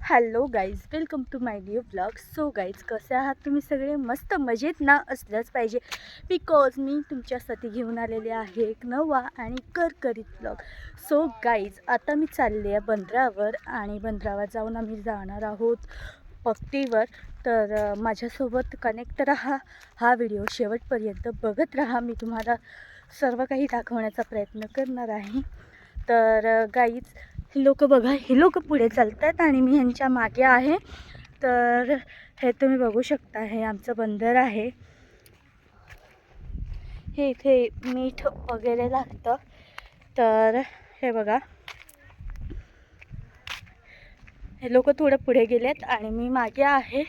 Hello guys, welcome to my new blog. So guys, कसे आहात तुम्ही सगळे? मस्त मजेत ना असल्याच पाहिजे, बिकॉज मी तुमच्यासाठी घेऊन आलेले आहे एक नवा आणि करकरीत ब्लॉग. सो गाईज, आता मी चालले आहे बंदरावर आणि बंदरावर जाऊन आम्ही जाणार आहोत पक्तीवर. तर माझ्यासोबत कनेक्ट राहा, हा व्हिडिओ शेवटपर्यंत बघत राहा. मी तुम्हाला सर्व काही दाखवण्याचा प्रयत्न करणार आहे. तर गाईज, ही लोक बघा, ही लोक पुढे चालतात आणि मी ह्यांच्या मागे आहे. तर हे तुम्ही बघू शकता, हे आमचं बंदर आहे. हे इथे मीठ वगैरे लागतं. तर हे बघा, हे लोक थोडं पुढे गेलेत आणि मी मागे आहे.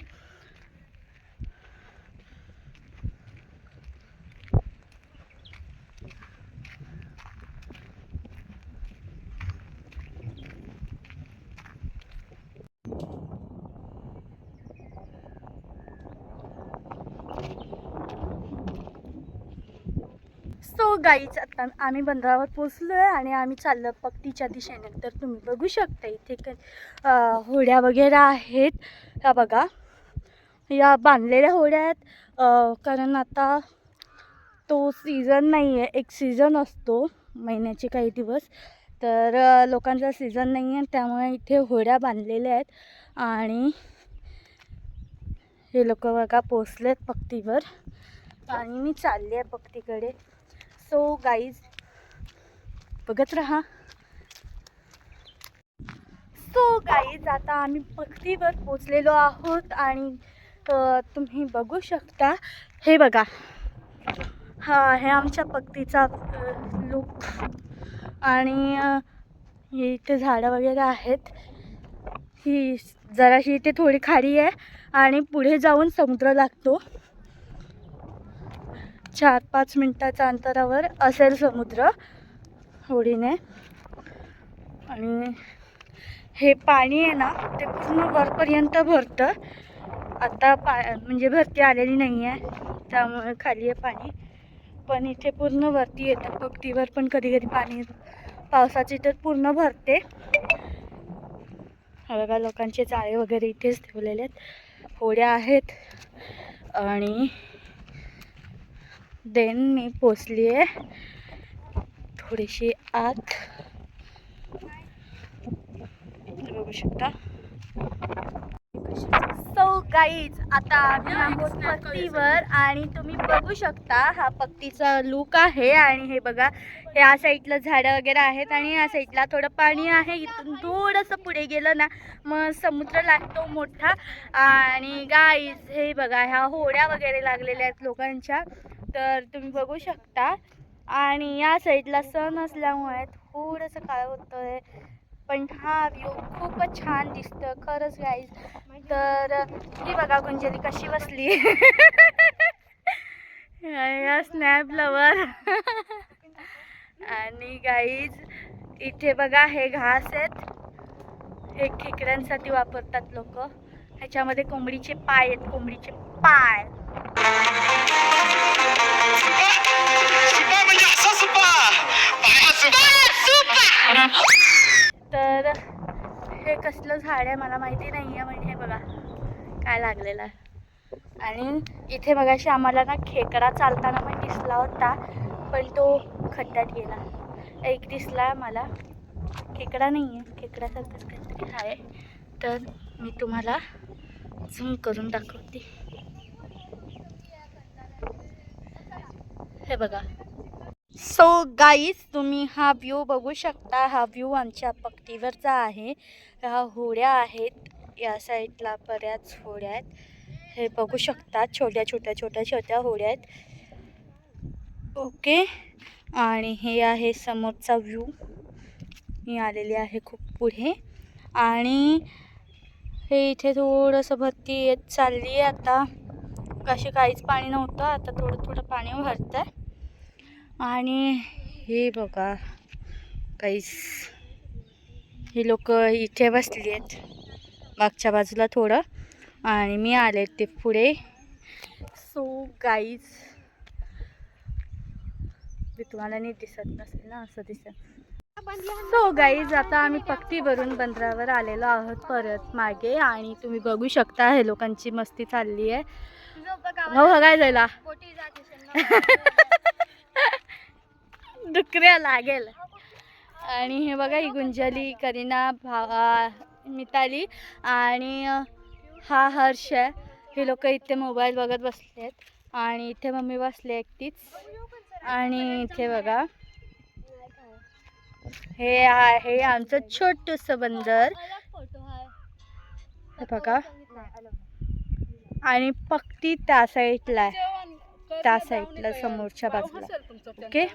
सो गाईज, आता आम्ही बंदरावर पोचलो आहे आणि आम्ही चाललो पक्तीच्या दिशेने. तर तुम्ही बघू शकता इथे होड्या वगैरे आहेत. ह्या बघा, या बांधलेल्या होड्या आहेत. कारण आता तो सीझन नाही आहे, एक सीझन असतो महिन्याचे काही दिवस. तर लोकांचा सीझन नाही आहे, त्यामुळे इथे होड्या बांधलेल्या आहेत. आणि हे लोक बघा पोचलेत पक्तीवर आणि मी चालले आहे पक्तीकडे. सो गाईज, बघत राहा. सो गाईज, आता आम्ही पक्तीवर पोचलेलो आहोत आणि तुम्ही बघू शकता, हे बघा, हा आहे आमच्या पक्तीचा लुक. आणि इथे झाडं वगैरे आहेत. ही जराशी इथे थोडी खाडी आहे आणि पुढे जाऊन समुद्र लागतो. 4-5 मिनिटाच्या अंतरावर असेल समुद्र होडीने. आणि हे पाणी आहे ना, ते पूर्ण वरपर्यंत भरतं. आता म्हणजे भरती आलेली नाही आहे, त्यामुळे खाली आहे पाणी. पण इथे पूर्ण वरती येतं पक्तीवर. पण कधी कधी पाणी पावसाची तर पूर्ण भरते. बघा, लोकांचे जाळे वगैरे इथेच ठेवलेले आहेत, होड्या आहेत. आणि देन मी पोचली आहे थोडीशी आत, बघू शकता. सो गाईज, आता आम्ही आहोत पक्तीवर आणि तुम्ही बघू शकता, हा पक्तीचा लुक आहे. आणि हे बघा, या साईडला झाडं वगैरे आहेत आणि या साईडला थोडं पाणी आहे. इथून थोडंसं पुढे गेलं ना, मग समुद्र लागतो मोठा. आणि गाईज, हे बघा, ह्या होड्या वगैरे लागलेल्या आहेत लोकांच्या, तर तुम्ही बघू शकता. आणि या साईडला सण असल्यामुळे थोडंसं काय होतंय, पण हा व्ह्यू खूपच छान दिसतं खरंच गाईज. तर ही बघा गुंजली कशी बसली या स्नॅप लवर. आणि गाईज, इथे बघा, हे घास आहेत, हे खेकड्यांसाठी वापरतात लोक. ह्याच्यामध्ये कोंबडीचे पाय आहेत, कोंबडीचे पाय. तर हे कसलं झाड आहे मला माहिती नाही आहे, म्हणजे हे बघा काय लागलेलं आहे. आणि इथे बघाशी आम्हाला ना खेकडा चालताना पण दिसला होता, पण तो खड्ड्यात गेला. एक दिसला मला, खेकडा नाही आहे, खेकड्यासारखंच काहीतरी आहे. तर मी तुम्हाला झूम करून दाखवते. हे बघा. सो गाईज, तुम्ही हा व्ह्यू बघू शकता. हा व्ह्यू आमच्या पक्तीवरचा आहे. ह्या होड्या आहेत, या साईडला बऱ्याच होड्या आहेत. हे बघू शकता, छोट्या छोट्या छोट्या छोट्या होड्या आहेत. ओके. आणि हे आहे समोरचा व्ह्यू. मी आलेली आहे खूप पुढे आणि हे इथे थोडंसं भरती येत चालली आहे. आता कशी काहीच पाणी नव्हतं, आता थोडं थोडं पाणी भरतं आहे. आणि हे बघा काहीच, हे लोक इथे बसली आहेत मागच्या बाजूला थोडं, आणि मी आले ते पुढे. सो गाईज, तुम्हाला नीट दिसत नसेल ना, असं दिसत. सो गाईज आता आम्ही पक्तीवरून बंदरावर आलेलो आहोत परत मागे आणि तुम्ही बघू शकता हे लोकांची मस्ती चालली आहे. हो काय जायला डुकऱ्या लागेल. आणि हे बघा ही गुंजली, करीना, भावा, मिताली आणि हा हर्ष आहे. हे लोक इथे मोबाईल बघत बसलेत आणि इथे मम्मी बसले एकटीच. आणि इथे बघा हे आहे आमचं छोटंसं बंदर हे बघा. आणि पक्ती त्या साईडला आहे, त्या साईडला समोरच्या बाजूला. ओके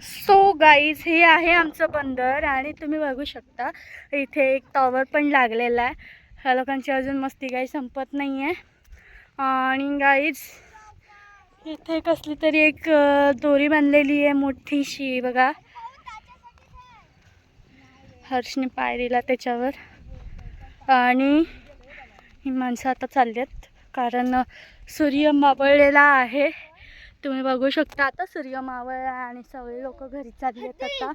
सो गाईज हे आहे आमचं बंदर आणि तुम्ही बघू शकता इथे एक टॉवर पण लागलेला आहे. ह्या लोकांची अजून मस्ती काही संपत नाही आहे. आणि गाईज इथे कसली तरी एक दोरी बांधलेली आहे मोठीशी बघा. हर्षने पायरीला त्याच्यावर. आणि ही माणसं आता चाललेत कारण सूर्य मावळलेला आहे. तुम्ही बघू शकता आता सूर्य मावळला आणि सगळे लोक घरी चाललेत आता.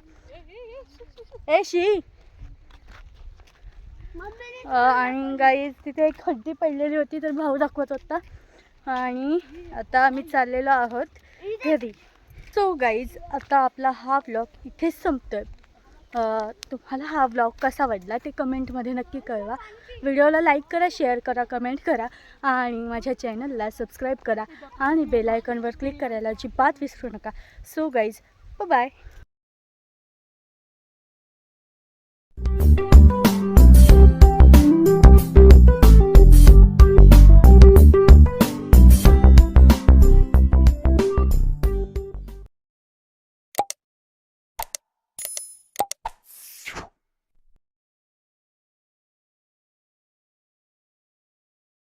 आणि गाई तिथे एक खड्डी पडलेली होती तर भाऊ दाखवत होता. आणि आता आम्ही चाललेलो आहोत घरी. सो गाईज आता आपला हा व्लॉग इथेच संपतोय. तुम्हाला हा व्लॉग कसा वाटला ते कमेंटमध्ये नक्की कळवा. व्हिडिओला लाईक करा, शेअर करा, कमेंट करा आणि माझ्या चॅनलला सबस्क्राईब करा आणि बेल आयकॉनवर क्लिक करायला अजिबात विसरू नका. So guys bye.